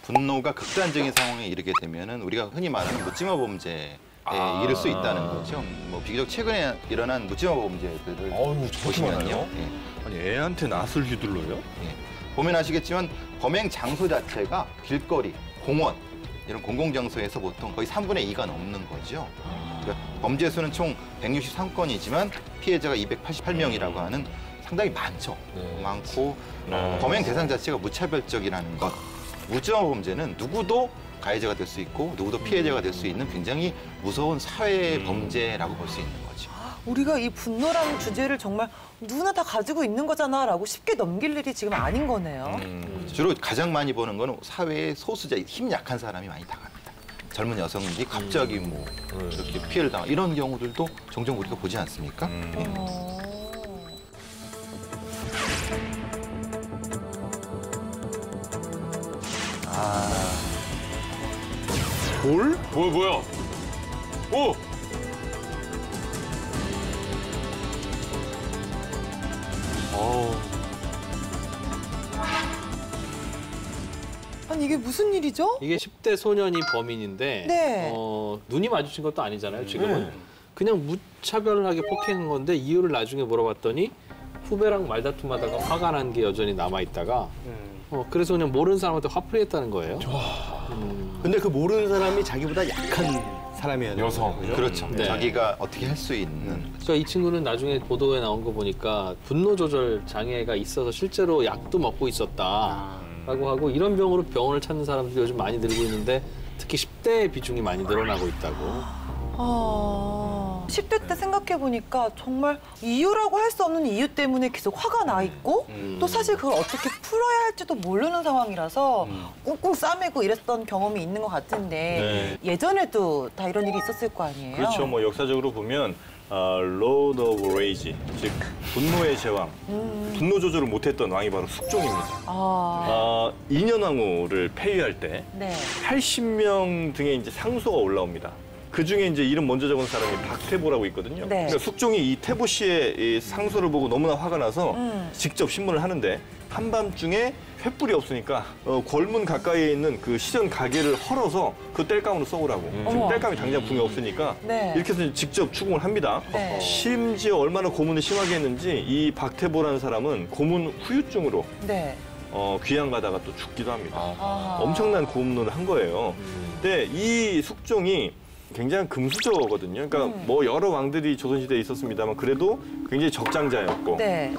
분노가 극단적인 상황에 이르게 되면은 우리가 흔히 말하는 묻지마 범죄에 이를 수 있다는 거죠. 뭐 비교적 최근에 일어난 묻지마 범죄들을 보시면요. 예. 아니 애한테 낫을 휘둘러요? 예. 보면 아시겠지만 범행 장소 자체가 길거리, 공원 이런 공공장소에서 보통 거의 3분의 2가 넘는 거죠. 그러니까 범죄 수는 총 163건이지만 피해자가 288명이라고 하는 상당히 많죠. 많고 범행 대상 자체가 무차별적이라는 것. 묻지마 범죄는 누구도 가해자가 될 수 있고 누구도 피해자가 될 수 있는 굉장히 무서운 사회 범죄라고 볼 수 있는 거죠. 우리가 이 분노라는 주제를 정말 누구나 다 가지고 있는 거잖아라고 쉽게 넘길 일이 지금 아닌 거네요. 주로 가장 많이 보는 거는 사회의 소수자, 힘 약한 사람이 많이 당합니다. 젊은 여성들이 갑자기 뭐 이렇게 피해를 당하 이런 경우들도 종종 우리가 보지 않습니까? 돌? 뭐야? 오! 아니 이게 무슨 일이죠? 이게 10대 소년이 범인인데 네. 눈이 마주친 것도 아니잖아요, 지금은. 그냥 무차별하게 폭행한 건데 이유를 나중에 물어봤더니 후배랑 말다툼하다가 화가 난 게 여전히 남아있다가 그래서 그냥 모르는 사람한테 화풀이했다는 거예요. 근데 그 모르는 사람이 자기보다 약한 사람이에요. 여성. 그렇죠. 네. 자기가 어떻게 할 수 있는. 그러니까 이 친구는 나중에 보도에 나온 거 보니까 분노 조절 장애가 있어서 실제로 약도 먹고 있었다라고 하고 이런 병으로 병원을 찾는 사람들이 요즘 많이 늘고 있는데 특히 10대의 비중이 많이 늘어나고 있다고. 10대 때 생각해보니까 정말 이유라고 할 수 없는 이유 때문에 계속 화가 나 있고 또 사실 그걸 어떻게 풀어야 할지도 모르는 상황이라서 꽁꽁 싸매고 이랬던 경험이 있는 것 같은데 예전에도 다 이런 일이 있었을 거 아니에요? 그렇죠. 뭐 역사적으로 보면 Lord of Rage, 즉 분노의 제왕, 분노 조절을 못했던 왕이 바로 숙종입니다. 인현왕후를 폐위할 때 네. 80명 등의 이제 상소가 올라옵니다. 그 중에 이제 이름 먼저 적은 사람이 박태보라고 있거든요. 네. 그러니까 숙종이 이 태보 씨의 이 상소를 보고 너무나 화가 나서 직접 신문을 하는데 한밤중에 횃불이 없으니까 골문 가까이에 있는 그 시전 가게를 헐어서 그 땔감으로 쏘으라고. 지금 땔감이 당장 붕에 없으니까 네. 이렇게 해서 직접 추궁을 합니다. 네. 심지어 얼마나 고문을 심하게 했는지 이 박태보라는 사람은 고문 후유증으로 네. 귀양 가다가 또 죽기도 합니다. 엄청난 고문을 한 거예요. 근데 이 숙종이 굉장히 금수저거든요. 그러니까 뭐 여러 왕들이 조선시대에 있었습니다만 그래도 굉장히 적장자였고 네.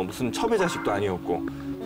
무슨 첩의 자식도 아니었고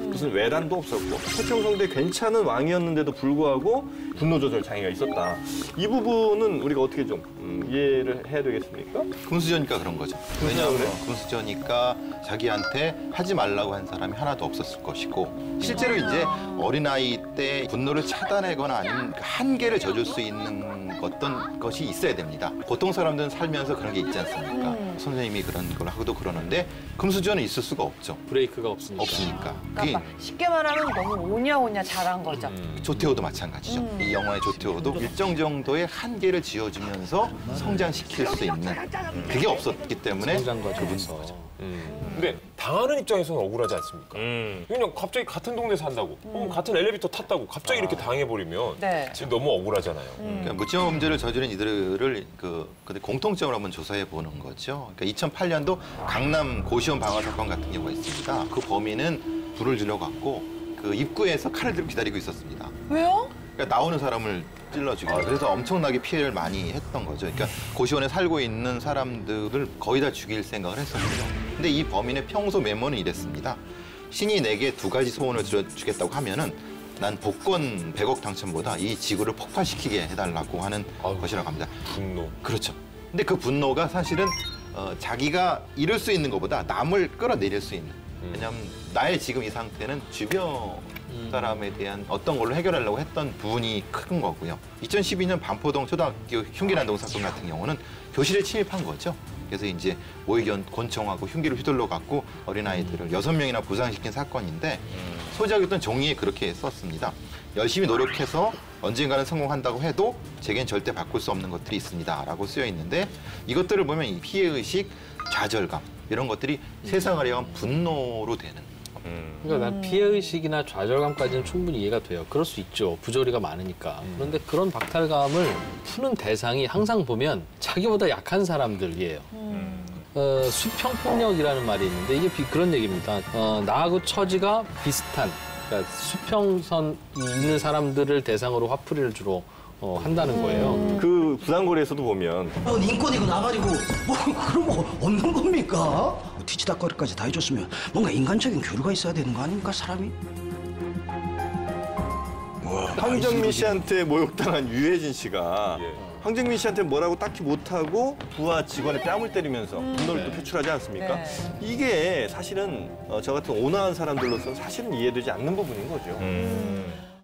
무슨 외란도 없었고 태평성대 괜찮은 왕이었는데도 불구하고 분노 조절 장애가 있었다. 이 부분은 우리가 어떻게 좀 이해를 해야 되겠습니까? 금수저니까 그런 거죠. 왜냐하면 금수저니까 자기한테 하지 말라고 한 사람이 하나도 없었을 것이고 실제로 이제 어린아이 때 분노를 차단하거나 아니면 한계를 져줄 수 있는 어떤 것이 있어야 됩니다. 보통 사람들은 살면서 그런 게 있지 않습니까? 선생님이 그런 걸 하고도 그러는데 금수저는 있을 수가 없죠. 브레이크가 없으니까. 그게 그러니까 쉽게 말하면 너무 오냐오냐 잘한 거죠. 조태호도 마찬가지죠. 이 영화의 조태호도 일정 정도의 한계를 지어주면서 성장시킬 수 있는 그게 없었기 때문에 성장 그분 과정에서. 거죠. 근데 당하는 입장에서는 억울하지 않습니까? 그냥 갑자기 같은 동네 산다고, 혹은 같은 엘리베이터 탔다고 갑자기 이렇게 당해버리면 네. 지금 너무 억울하잖아요. 그러니까 묻지마 범죄를 저지른 이들을 근데 공통점을 한번 조사해 보는 거죠. 그러니까 2008년도 강남 고시원 방화 사건 같은 경우가 있습니다. 그 범인은 불을 질러갖고 그 입구에서 칼을 들고 기다리고 있었습니다. 왜요? 그러니까 나오는 사람을 찔러주고 그래서 엄청나게 피해를 많이 했던 거죠. 그러니까 고시원에 살고 있는 사람들을 거의 다 죽일 생각을 했었죠. 근데 이 범인의 평소 메모는 이랬습니다. 신이 내게 2가지 소원을 들어주겠다고 하면은 난 복권 100억 당첨보다 이 지구를 폭발시키게 해달라고 하는 것이라고 합니다. 분노. 그렇죠. 근데 그 분노가 사실은 자기가 이룰 수 있는 것보다 남을 끌어내릴 수 있는. 왜냐하면 나의 지금 이 상태는 주변 사람에 대한 어떤 걸로 해결하려고 했던 부분이 큰 거고요. 2012년 반포동 초등학교 흉기난동 사건 같은 경우는 교실에 침입한 거죠. 그래서 이제 모의견 권총하고 흉기를 휘둘러 갖고 어린아이들을 6명이나 부상시킨 사건인데 소지하였던 종이에 그렇게 썼습니다. 열심히 노력해서 언젠가는 성공한다고 해도 제겐 절대 바꿀 수 없는 것들이 있습니다. 라고 쓰여 있는데 이것들을 보면 이 피해의식, 좌절감 이런 것들이 세상을 향한 분노로 되는 그러니까 난 피해의식이나 좌절감까지는 충분히 이해가 돼요. 그럴 수 있죠. 부조리가 많으니까. 그런데 그런 박탈감을 푸는 대상이 항상 보면 자기보다 약한 사람들이에요. 수평폭력이라는 말이 있는데 이게 그런 얘기입니다. 나하고 처지가 비슷한, 그러니까 수평선 있는 사람들을 대상으로 화풀이를 주로 한다는 거예요. 그 부당거래에서도 보면 인권이고 나발이고 뭐 그런 거 없는 겁니까? 뒤치다거리까지 다 해줬으면 뭔가 인간적인 교류가 있어야 되는 거 아닙니까 사람이? 황정민 씨한테 모욕당한 유해진 씨가 황정민 씨한테 뭐라고 딱히 못하고 부하 직원의 뺨을 때리면서 분노를 또 표출하지 않습니까? 네. 이게 사실은 저 같은 온화한 사람들로서는 사실은 이해되지 않는 부분인 거죠.